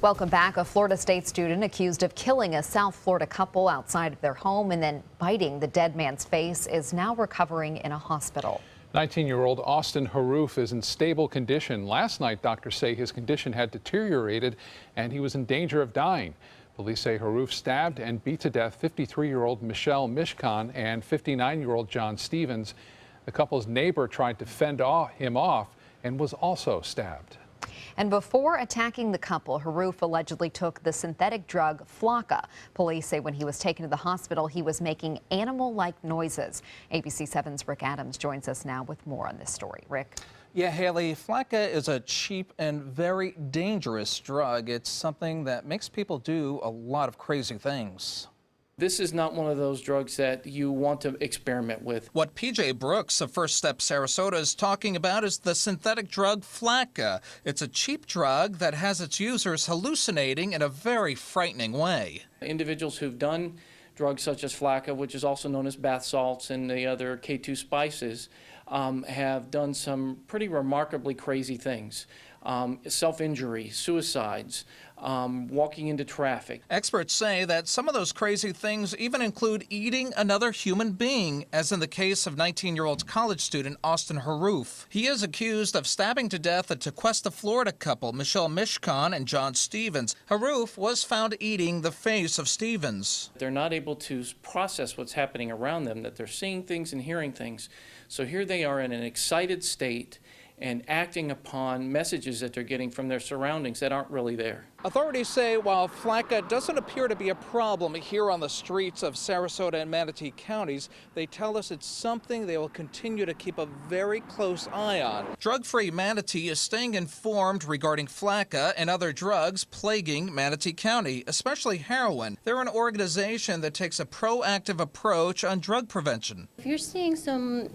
Welcome back. A Florida State student accused of killing a South Florida couple outside of their home and then biting the dead man's face is now recovering in a hospital. 19-year-old Austin Haroof is in stable condition. Last night, doctors say his condition had deteriorated and he was in danger of dying. Police say Haroof stabbed and beat to death 53-year-old Michelle Mishkan and 59-year-old John Stevens. The couple's neighbor tried to fend him off and was also stabbed. And before attacking the couple, Haroof allegedly took the synthetic drug FIAT. Police say when he was taken to the hospital, he was making animal-like noises. ABC 7's Rick Adams joins us now with more on this story. Rick? Yeah, Haley, FIAT is a cheap and very dangerous drug. It's something that makes people do a lot of crazy things. This is not one of those drugs that you want to experiment with. What PJ Brooks of First Step Sarasota is talking about is the synthetic drug FIAT. It's a cheap drug that has its users hallucinating in a very frightening way. Individuals who've done drugs such as FIAT, which is also known as bath salts and the other K2 spices, have done some pretty remarkably crazy things. Self-injury, suicides, walking into traffic. Experts say that some of those crazy things even include eating another human being, as in the case of 19-year-old college student Austin Haroof. He is accused of stabbing to death a Tequesta, Florida couple, Michelle Mishkan and John Stevens. Haroof was found eating the face of Stevens. They're not able to process what's happening around them, that they're seeing things and hearing things. So here they are in an excited state and acting upon messages that they're getting from their surroundings that aren't really there. Authorities say while FIAT doesn't appear to be a problem here on the streets of Sarasota and Manatee counties, they tell us it's something they will continue to keep a very close eye on. Drug-Free Manatee is staying informed regarding FIAT and other drugs plaguing Manatee County, especially heroin. They're an organization that takes a proactive approach on drug prevention. If you're seeing some,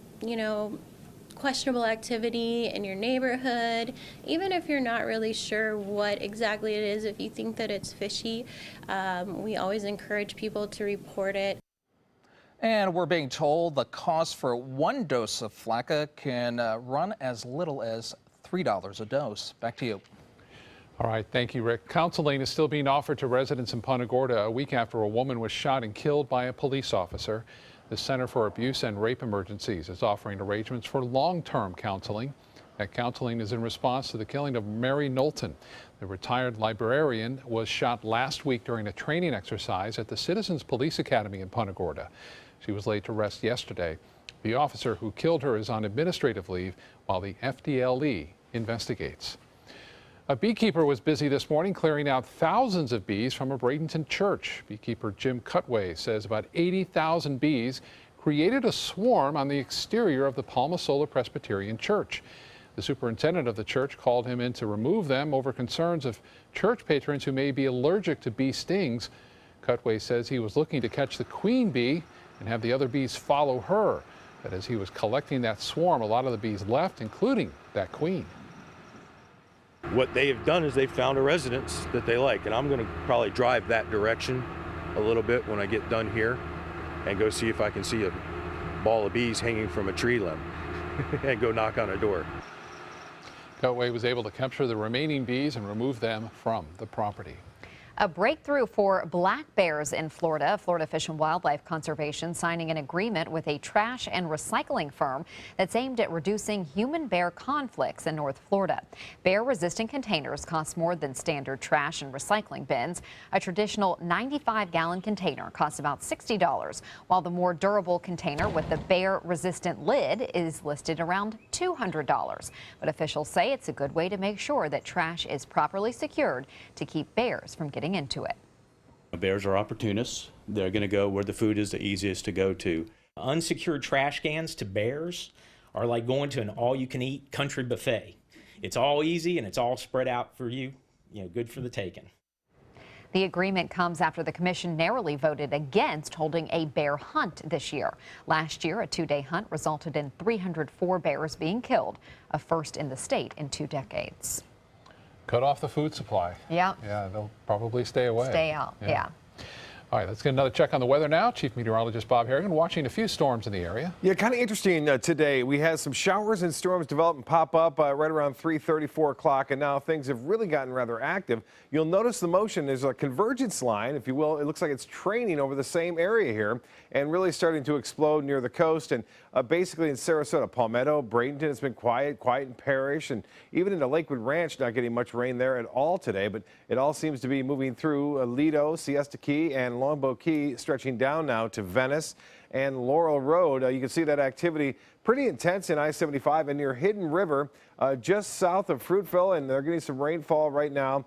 questionable activity in your neighborhood, even if you're not really sure what exactly it is, if you think that it's fishy, we always encourage people to report it. And we're being told the cost for one dose of FIAT can run as little as $3 a dose. Back to you. All right, thank you, Rick. Counseling is still being offered to residents in Punta Gorda a week after a woman was shot and killed by a police officer. The Center for Abuse and Rape Emergencies is offering arrangements for long-term counseling. That counseling is in response to the killing of Mary Knowlton. The retired librarian was shot last week during a training exercise at the Citizens Police Academy in Punta Gorda. She was laid to rest yesterday. The officer who killed her is on administrative leave while the FDLE investigates. A beekeeper was busy this morning clearing out thousands of bees from a Bradenton church. Beekeeper Jim Cutway says about 80,000 bees created a swarm on the exterior of the Palma Sola Presbyterian Church. The superintendent of the church called him in to remove them over concerns of church patrons who may be allergic to bee stings. Cutway says he was looking to catch the queen bee and have the other bees follow her. But as he was collecting that swarm, a lot of the bees left, including that queen. What they have done is they've found a residence that they like, and I'm going to probably drive that direction a little bit when I get done here and go see if I can see a ball of bees hanging from a tree limb and go knock on a door. Cutway was able to capture the remaining bees and remove them from the property. A breakthrough for black bears in Florida. Florida Fish and Wildlife Conservation signing an agreement with a trash and recycling firm that's aimed at reducing human-bear conflicts in North Florida. Bear-resistant containers cost more than standard trash and recycling bins. A traditional 95-gallon container costs about $60, while the more durable container with the bear-resistant lid is listed around $200. But officials say it's a good way to make sure that trash is properly secured to keep bears from getting into it. Bears are opportunists. They're going to go where the food is the easiest to go to. Unsecured trash cans to bears are like going to an all-you-can-eat country buffet. It's all easy and it's all spread out for you, good for the taking. The agreement comes after the commission narrowly voted against holding a bear hunt this year. Last year, a two-day hunt resulted in 304 bears being killed, a first in the state in 2 decades. Cut off the food supply. Yeah. Yeah, they'll probably stay away. Stay out, yeah. All right, let's get another check on the weather now. Chief Meteorologist Bob Harrigan watching a few storms in the area. Yeah, kind of interesting today. We had some showers and storms develop and pop up right around 3:30, 4 o'clock, and now things have really gotten rather active. You'll notice the motion. There's a convergence line, if you will. It looks like it's training over the same area here and really starting to explode near the coast and basically in Sarasota, Palmetto, Bradenton. It's been quiet in Parrish, and even into Lakewood Ranch, not getting much rain there at all today, but it all seems to be moving through Lido, Siesta Key, and Longboat Key, stretching down now to Venice and Laurel Road. You can see that activity pretty intense in I-75 and near Hidden River, just south of Fruitville, and they're getting some rainfall right now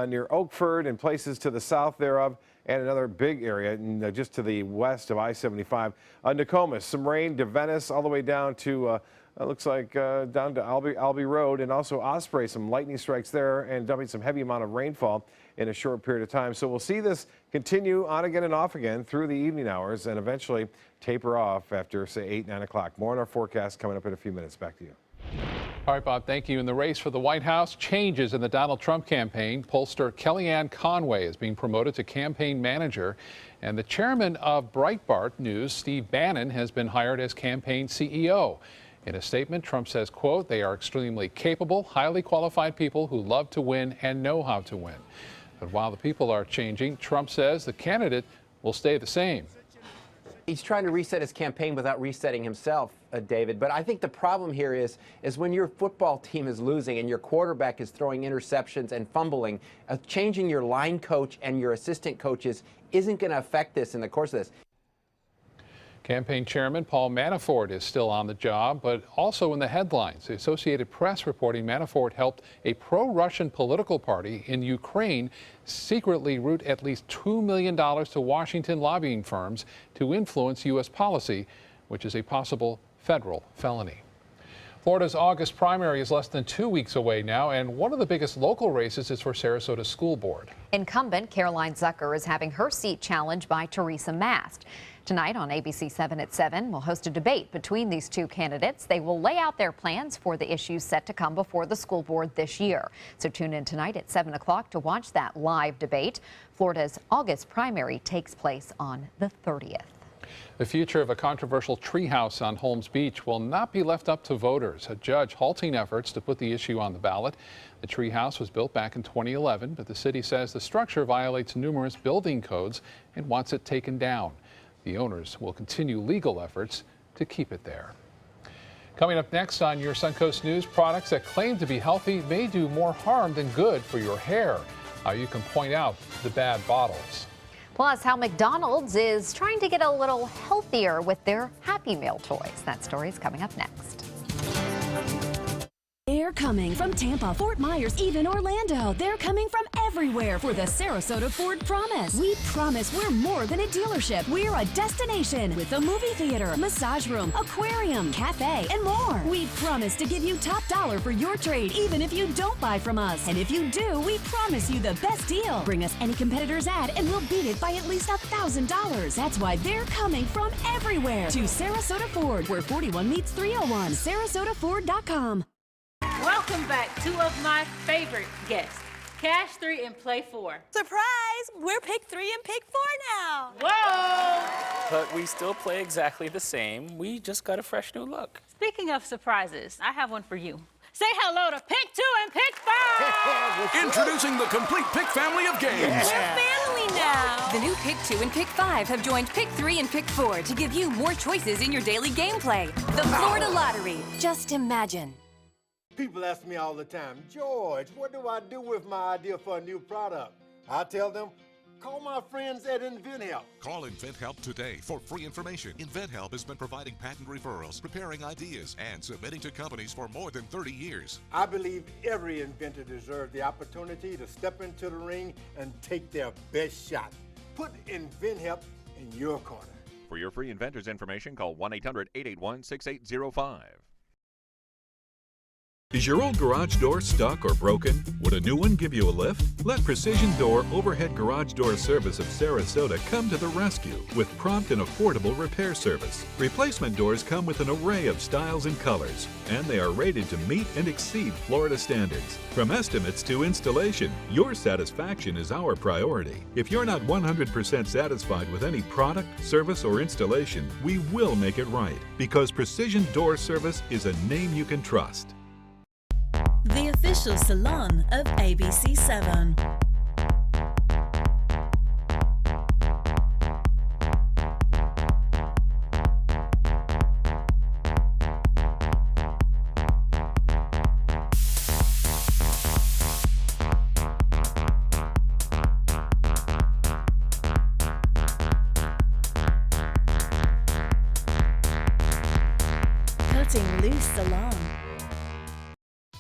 near Oakford and places to the south thereof, and another big area just to the west of I-75. Nokomis, some rain to Venice all the way down to looks like down to Albee Road, and also Osprey, some lightning strikes there and dumping some heavy amount of rainfall in a short period of time. So we'll see this continue on again and off again through the evening hours and eventually taper off after, say, 8, 9 o'clock. More on our forecast coming up in a few minutes. Back to you. All right, Bob, thank you. In the race for the White House, changes in the Donald Trump campaign. Pollster Kellyanne Conway is being promoted to campaign manager, and the chairman of Breitbart News, Steve Bannon, has been hired as campaign CEO. In a statement, Trump says, quote, "They are extremely capable, highly qualified people who love to win and know how to win." But while the people are changing, Trump says the candidate will stay the same. He's trying to reset his campaign without resetting himself, David. But I think the problem here is when your football team is losing and your quarterback is throwing interceptions and fumbling, changing your line coach and your assistant coaches isn't going to affect this in the course of this. Campaign chairman Paul Manafort is still on the job, but also in the headlines. The Associated Press reporting Manafort helped a pro-Russian political party in Ukraine secretly route at least $2 million to Washington lobbying firms to influence U.S. policy, which is a possible federal felony. Florida's August primary is less than 2 weeks away now, and one of the biggest local races is for Sarasota School Board. Incumbent Caroline Zucker is having her seat challenged by Teresa Mast. Tonight on ABC 7 at 7, we'll host a debate between these two candidates. They will lay out their plans for the issues set to come before the school board this year. So tune in tonight at 7 o'clock to watch that live debate. Florida's August primary takes place on the 30th. The future of a controversial treehouse on Holmes Beach will not be left up to voters. A judge halting efforts to put the issue on the ballot. The treehouse was built back in 2011, but the city says the structure violates numerous building codes and wants it taken down. The owners will continue legal efforts to keep it there. Coming up next on your Suncoast News, products that claim to be healthy may do more harm than good for your hair. How you can point out the bad bottles. Plus, how McDonald's is trying to get a little healthier with their Happy Meal toys. That story is coming up next. They're coming from Tampa, Fort Myers, even Orlando. They're coming from everywhere for the Sarasota Ford Promise. We promise we're more than a dealership. We're a destination with a movie theater, massage room, aquarium, cafe, and more. We promise to give you top dollar for your trade, even if you don't buy from us. And if you do, we promise you the best deal. Bring us any competitor's ad and we'll beat it by at least $1,000. That's why they're coming from everywhere to Sarasota Ford, where 41 meets 301. SarasotaFord.com. Welcome back, two of my favorite guests, Cash 3 and Play 4. Surprise! We're Pick 3 and Pick 4 now. Whoa! But we still play exactly the same. We just got a fresh new look. Speaking of surprises, I have one for you. Say hello to Pick 2 and Pick 5! Introducing the complete Pick family of games. We're family now. The new Pick 2 and Pick 5 have joined Pick 3 and Pick 4 to give you more choices in your daily gameplay. The Florida Lottery. Just imagine. People ask me all the time, George, what do I do with my idea for a new product? I tell them, call my friends at InventHelp. Call InventHelp today for free information. InventHelp has been providing patent referrals, preparing ideas, and submitting to companies for more than 30 years. I believe every inventor deserves the opportunity to step into the ring and take their best shot. Put InventHelp in your corner. For your free inventors information, call 1-800-881-6805. Is your old garage door stuck or broken? Would a new one give you a lift? Let Precision Door Overhead Garage Door Service of Sarasota come to the rescue with prompt and affordable repair service. Replacement doors come with an array of styles and colors, and they are rated to meet and exceed Florida standards. From estimates to installation, your satisfaction is our priority. If you're not 100% satisfied with any product, service, or installation, we will make it right, because Precision Door Service is a name you can trust. The official salon of ABC7. Cutting Loose Salon.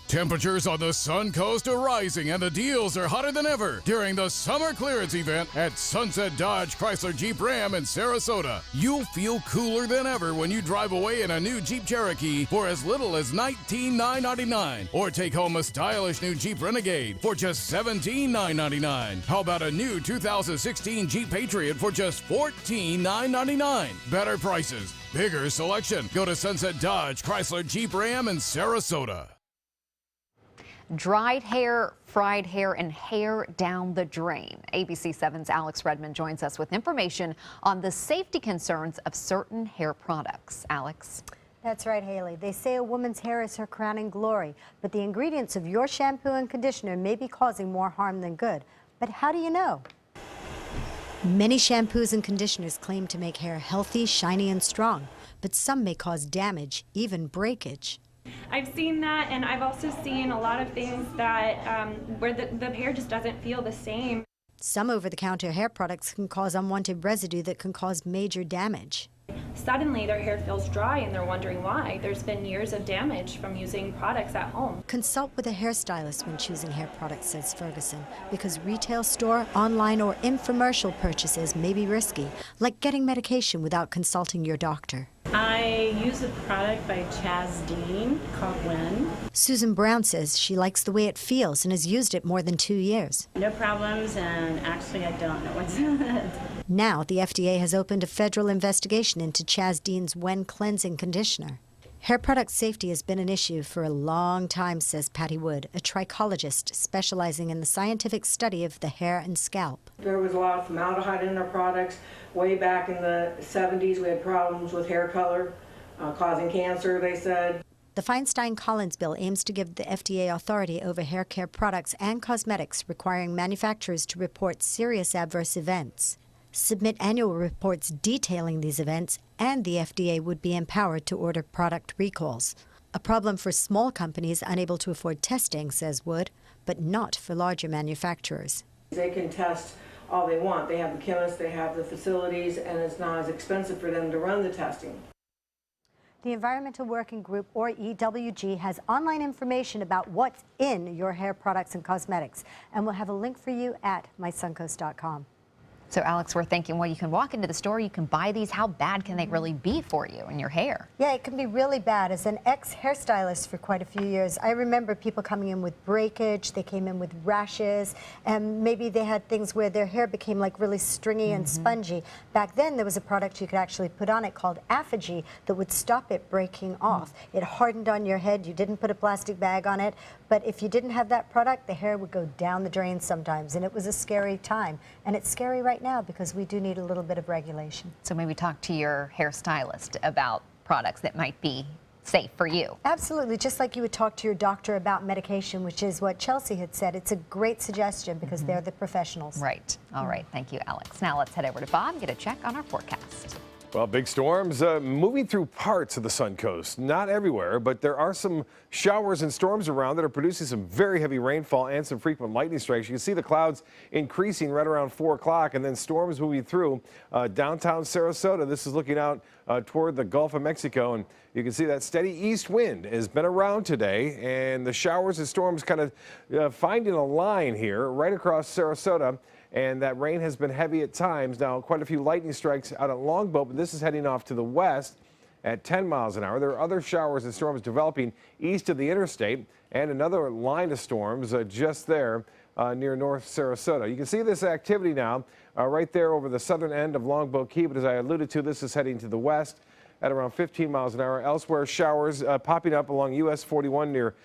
Temperatures on the Sun Coast are rising and the deals are hotter than ever during the summer clearance event at Sunset Dodge Chrysler Jeep Ram in Sarasota. You'll feel cooler than ever when you drive away in a new Jeep Cherokee for as little as $19,999, or take home a stylish new Jeep Renegade for just $17,999. How about a new 2016 Jeep Patriot for just $14,999? Better prices, bigger selection. Go to Sunset Dodge Chrysler Jeep Ram in Sarasota. Dried hair, fried hair, and hair down the drain. ABC7's Alex Redmond joins us with information on the safety concerns of certain hair products. Alex. That's right, Haley. They say a woman's hair is her crowning glory, but the ingredients of your shampoo and conditioner may be causing more harm than good. But how do you know? Many shampoos and conditioners claim to make hair healthy, shiny, and strong, but some may cause damage, even breakage. I've seen that, and I've also seen a lot of things that where the hair just doesn't feel the same. Some over-the-counter hair products can cause unwanted residue that can cause major damage. Suddenly their hair feels dry and they're wondering why. There's been years of damage from using products at home. Consult with a hairstylist when choosing hair products, says Ferguson, because retail store, online, or infomercial purchases may be risky, like getting medication without consulting your doctor. I use a product by Chaz Dean called When. Susan Brown says she likes the way it feels and has used it more than 2 years. No problems, and actually I don't know what's in it. Now the FDA has opened a federal investigation into Chaz Dean's When cleansing conditioner. Hair product safety has been an issue for a long time, says Patty Wood, a trichologist specializing in the scientific study of the hair and scalp. There was a lot of formaldehyde in our products. Way back in the 70s, we had problems with hair color, causing cancer, they said. The Feinstein-Collins bill aims to give the FDA authority over hair care products and cosmetics, requiring manufacturers to report serious adverse events. Submit annual reports detailing these events, and the FDA would be empowered to order product recalls. A problem for small companies unable to afford testing, says Wood, but not for larger manufacturers. They can test all they want. They have the chemists, they have the facilities, and it's not as expensive for them to run the testing. The Environmental Working Group, or EWG, has online information about what's in your hair products and cosmetics, and we'll have a link for you at mysuncoast.com. So, Alex, we're thinking, well, you can walk into the store, you can buy these. How bad can they really be for you and your hair? Yeah, it can be really bad. As an ex-hairstylist for quite a few years, I remember people coming in with breakage, they came in with rashes, and maybe they had things where their hair became like really stringy and spongy. Back then, there was a product you could actually put on it called ALFA that would stop it breaking off. It hardened on your head. You didn't put a plastic bag on it, but if you didn't have that product, the hair would go down the drain sometimes, and it was a scary time. And it's scary right now because we do need a little bit of regulation. So maybe talk to your hairstylist about products that might be safe for you. Absolutely, just like you would talk to your doctor about medication, which is what Chelsea had said. It's a great suggestion because they're the professionals. Right. All right. Thank you, Alex. Now let's head over to Bob and get a check on our forecast. Well, big storms moving through parts of the Sun Coast. Not everywhere, but there are some showers and storms around that are producing some very heavy rainfall and some frequent lightning strikes. You can see the clouds increasing right around 4 o'clock, and then storms moving through downtown Sarasota. This is looking out toward the Gulf of Mexico, and you can see that steady east wind has been around today, and the showers and storms kind of finding a line here right across Sarasota. And that rain has been heavy at times. Now, quite a few lightning strikes out at Longboat, but this is heading off to the west. at 10 miles an hour. There are other showers and storms developing east of the interstate, and another line of storms just there near North Sarasota. You can see this activity now right there over the southern end of Longboat Key, but as I alluded to, this is heading to the west at around 15 miles an hour. Elsewhere, showers popping up along US 41 near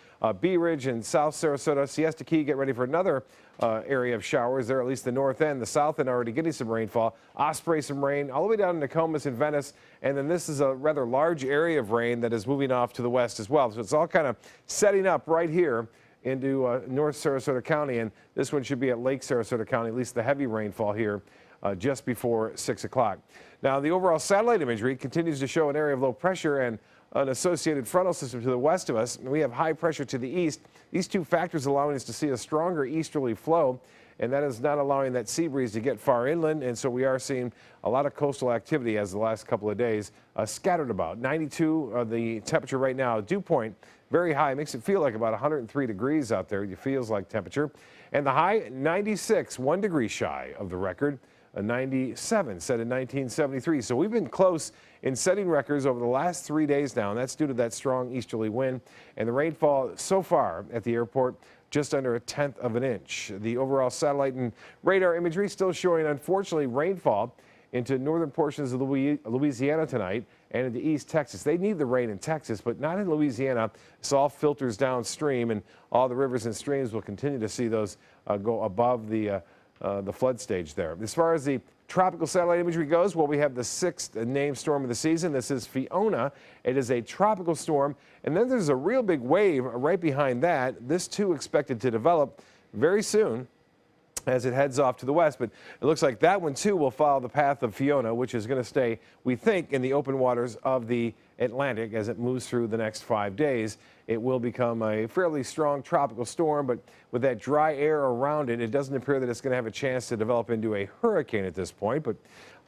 Bee Ridge and South Sarasota. Siesta Key, get ready for another area of showers there, at least the north end. The south end already getting some rainfall. Osprey, some rain all the way down to Nokomis and Venice. And then this is a rather large area of rain that is moving off to the west as well. So it's all kind of setting up right here into North Sarasota County. And this one should be at Lake Sarasota County, at least the heavy rainfall here just before 6 o'clock. Now, the overall satellite imagery continues to show an area of low pressure and an associated frontal system to the west of us. We have high pressure to the east. These two factors allowing us to see a stronger easterly flow, and that is not allowing that sea breeze to get far inland. And so we are seeing a lot of coastal activity as the last couple of days scattered about. 92 the temperature right now. Dew point very high, makes it feel like about 103 degrees out there. It feels like temperature. And the high 96, 1 degree shy of the record. A 97 set in 1973. So we've been close in setting records over the last 3 days now, and that's due to that strong easterly wind. And the rainfall so far at the airport, just under 1/10 of an inch. The overall satellite and radar imagery still showing, unfortunately, rainfall into northern portions of Louisiana tonight and into East Texas. They need the rain in Texas, but not in Louisiana. This all filters downstream, and all the rivers and streams will continue to see those go above the flood stage there. As far as the tropical satellite imagery goes, well, we have the 6th named storm of the season. This is Fiona. It is a tropical storm, and then there's a real big wave right behind that. This too expected to develop very soon as it heads off to the west, but it looks like that one too will follow the path of Fiona, which is going to stay, we think, in the open waters of the Atlantic as it moves through the next 5 days. It will become a fairly strong tropical storm, but with that dry air around it, it doesn't appear that it's going to have a chance to develop into a hurricane at this point, but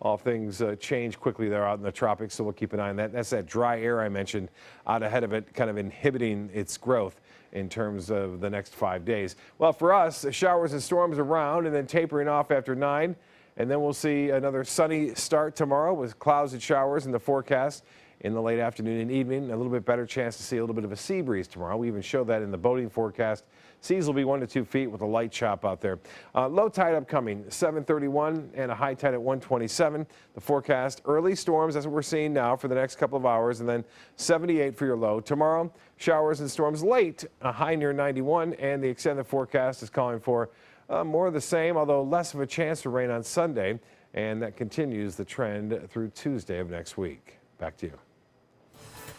all things change quickly there out in the tropics, so we'll keep an eye on that. That's that dry air I mentioned out ahead of it, kind of inhibiting its growth in terms of the next 5 days. Well, for us, showers and storms around and then tapering off after 9. And then we'll see another sunny start tomorrow with clouds and showers in the forecast in the late afternoon and evening. A little bit better chance to see a little bit of a sea breeze tomorrow. We even showed that in the boating forecast. Seas will be 1 to 2 feet with a light chop out there. Low tide upcoming, 7:31, and a high tide at 1:27. The forecast, early storms, that's what we're seeing now for the next couple of hours, and then 78 for your low. Tomorrow, showers and storms late, a high near 91, and the extended forecast is calling for more of the same, although less of a chance for rain on Sunday, and that continues the trend through Tuesday of next week. Back to you.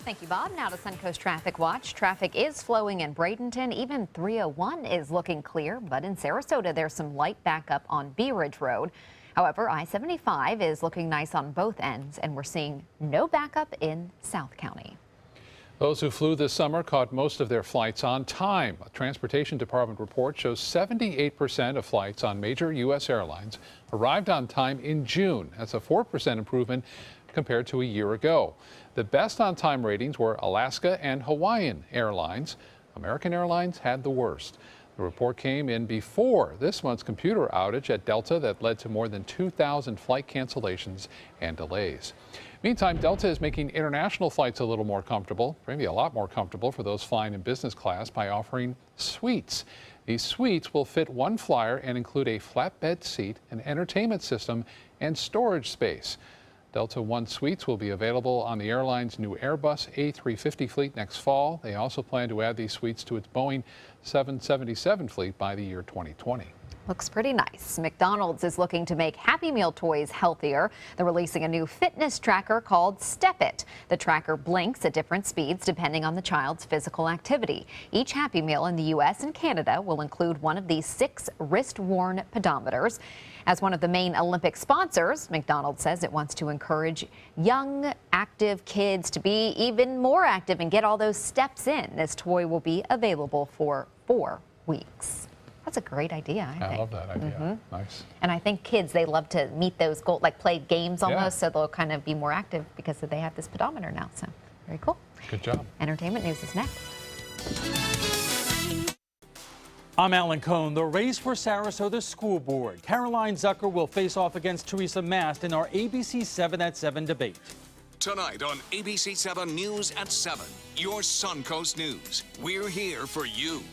Thank you, Bob. Now to Suncoast Traffic Watch. Traffic is flowing in Bradenton. Even 301 is looking clear, but in Sarasota, there's some light backup on Bee Ridge Road. However, I-75 is looking nice on both ends, and we're seeing no backup in South County. Those who flew this summer caught most of their flights on time. A Transportation Department report shows 78% of flights on major U.S. airlines arrived on time in June. That's a 4% improvement compared to a year ago. The best on-time ratings were Alaska and Hawaiian Airlines. American Airlines had the worst. The report came in before this month's computer outage at Delta that led to more than 2,000 flight cancellations and delays. Meantime, Delta is making international flights a little more comfortable, maybe a lot more comfortable for those flying in business class by offering suites. These suites will fit one flyer and include a flatbed seat, an entertainment system, and storage space. Delta One suites will be available on the airline's new Airbus A350 fleet next fall. They also plan to add these suites to its Boeing 777 fleet by the year 2020. Looks pretty nice. McDonald's is looking to make Happy Meal toys healthier. They're releasing a new fitness tracker called Step It. The tracker blinks at different speeds depending on the child's physical activity. Each Happy Meal in the U.S. and Canada will include one of these 6 wrist-worn pedometers. As one of the main Olympic sponsors, McDonald's says it wants to encourage young, active kids to be even more active and get all those steps in. This toy will be available for 4 weeks. That's a great idea, I think. I love that idea. Nice. And I think kids, they love to meet those goals, like play games almost, so they'll kind of be more active because they have this pedometer now. So very cool. Good job. Entertainment news is next. I'm Alan Cohn. The race for Sarasota School Board. Caroline Zucker will face off against Teresa Mast in our ABC 7 at 7 debate. Tonight on ABC 7 News at 7, your Suncoast News. We're here for you.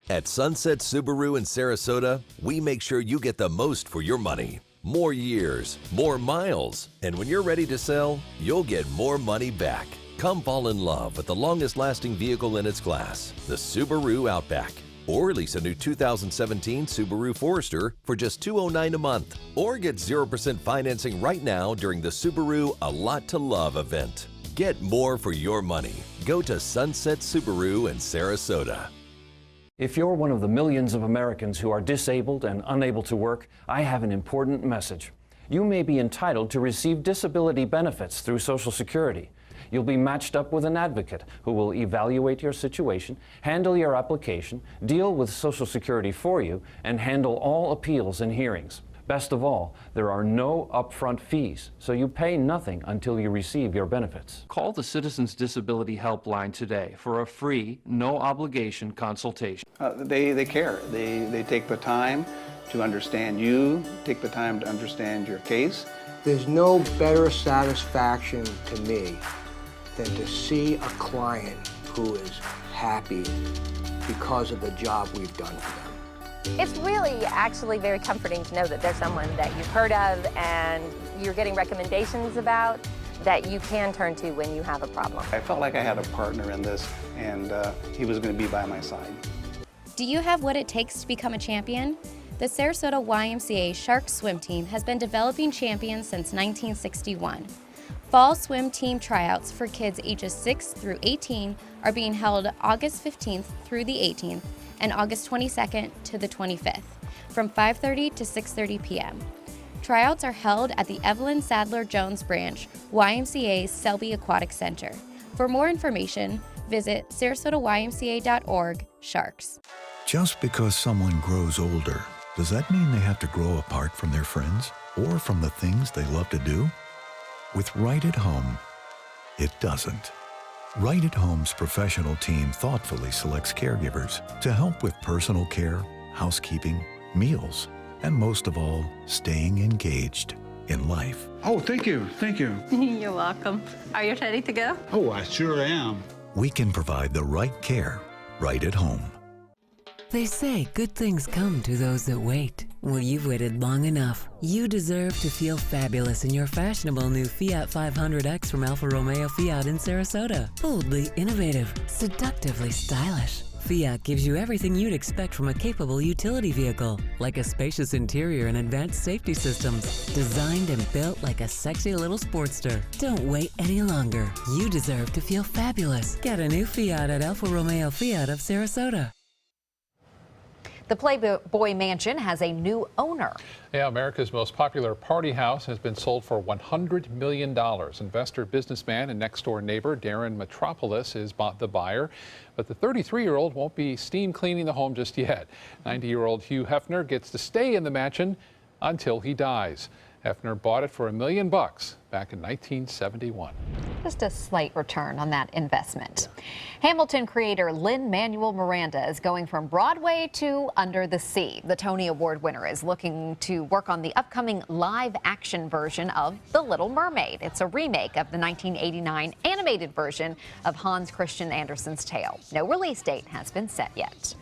At Sunset Subaru in Sarasota, we make sure you get the most for your money. More years, more miles, and when you're ready to sell, you'll get more money back. Come fall in love with the longest-lasting vehicle in its class, the Subaru Outback. Or lease a new 2017 Subaru Forester for just $209 a month. Or get 0% financing right now during the Subaru A Lot to Love event. Get more for your money. Go to Sunset Subaru in Sarasota. If you're one of the millions of Americans who are disabled and unable to work, I have an important message. You may be entitled to receive disability benefits through Social Security. You'll be matched up with an advocate who will evaluate your situation, handle your application, deal with Social Security for you, and handle all appeals and hearings. Best of all, there are no upfront fees, so you pay nothing until you receive your benefits. Call the Citizens Disability Helpline today for a free, no-obligation consultation. They care. They take the time to understand you, take the time to understand your case. There's no better satisfaction to me than to see a client who is happy because of the job we've done for them. It's really actually very comforting to know that there's someone that you've heard of and you're getting recommendations about that you can turn to when you have a problem. I felt like I had a partner in this, and he was going to be by my side. Do you have what it takes to become a champion? The Sarasota YMCA Sharks swim team has been developing champions since 1961. Fall swim team tryouts for kids ages 6 through 18 are being held August 15th through the 18th and August 22nd to the 25th from 5:30 to 6:30 p.m. Tryouts are held at the Evelyn Sadler Jones branch, YMCA's Selby Aquatic Center. For more information, visit sarasotaymca.org/sharks. Just because someone grows older, does that mean they have to grow apart from their friends or from the things they love to do? With Right at Home, it doesn't. Right at Home's professional team thoughtfully selects caregivers to help with personal care, housekeeping, meals, and most of all, staying engaged in life. Oh, thank you, thank you. You're welcome. Are you ready to go? Oh, I sure am. We can provide the right care right at home. They say good things come to those that wait. Well, you've waited long enough. You deserve to feel fabulous in your fashionable new Fiat 500X from Alfa Romeo Fiat in Sarasota. Boldly innovative, seductively stylish. Fiat gives you everything you'd expect from a capable utility vehicle, like a spacious interior and advanced safety systems, designed and built like a sexy little sportster. Don't wait any longer. You deserve to feel fabulous. Get a new Fiat at Alfa Romeo Fiat of Sarasota. The Playboy Mansion has a new owner. Yeah, America's most popular party house has been sold for $100 million. Investor, businessman, and next-door neighbor Darren Metropolis is the buyer. But the 33-year-old won't be steam cleaning the home just yet. 90-year-old Hugh Hefner gets to stay in the mansion until he dies. Hefner bought it for $1 million back in 1971. Just a slight return on that investment. Hamilton creator Lin-Manuel Miranda is going from Broadway to Under the Sea. The Tony Award winner is looking to work on the upcoming live-action version of The Little Mermaid. It's a remake of the 1989 animated version of Hans Christian Andersen's tale. No release date has been set yet.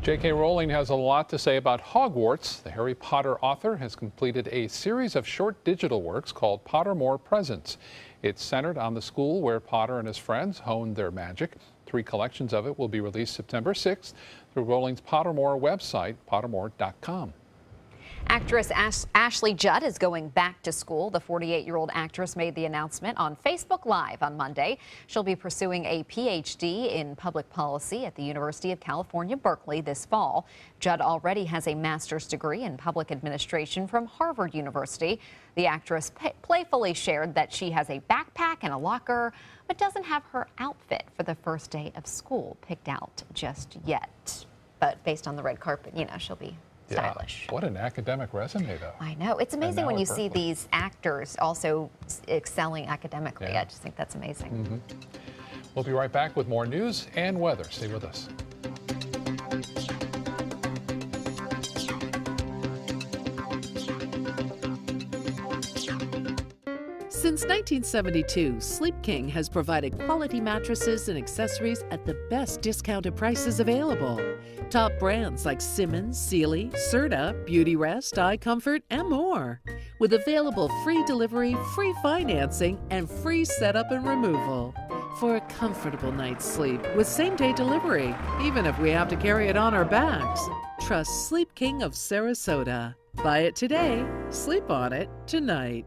J.K. Rowling has a lot to say about Hogwarts. The Harry Potter author has completed a series of short digital works called Pottermore Presents. It's centered on the school where Potter and his friends honed their magic. 3 collections of it will be released September 6th through Rowling's Pottermore website, pottermore.com. Actress Ashley Judd is going back to school. The 48-year-old actress made the announcement on Facebook Live on Monday. She'll be pursuing a Ph.D. in public policy at the University of California, Berkeley this fall. Judd already has a master's degree in public administration from Harvard University. The actress playfully shared that she has a backpack and a locker, but doesn't have her outfit for the first day of school picked out just yet. But based on the red carpet, you know, she'll be stylish. Yeah, what an academic resume, though. I know. It's amazing when you see these actors also excelling academically. Yeah. I just think that's amazing. Mm-hmm. We'll be right back with more news and weather. Stay with us. Since 1972, Sleep King has provided quality mattresses and accessories at the best discounted prices available. Top brands like Simmons, Sealy, Serta, Beautyrest, iComfort, and more. With available free delivery, free financing, and free setup and removal. For a comfortable night's sleep with same-day delivery, even if we have to carry it on our backs. Trust Sleep King of Sarasota. Buy it today, sleep on it tonight.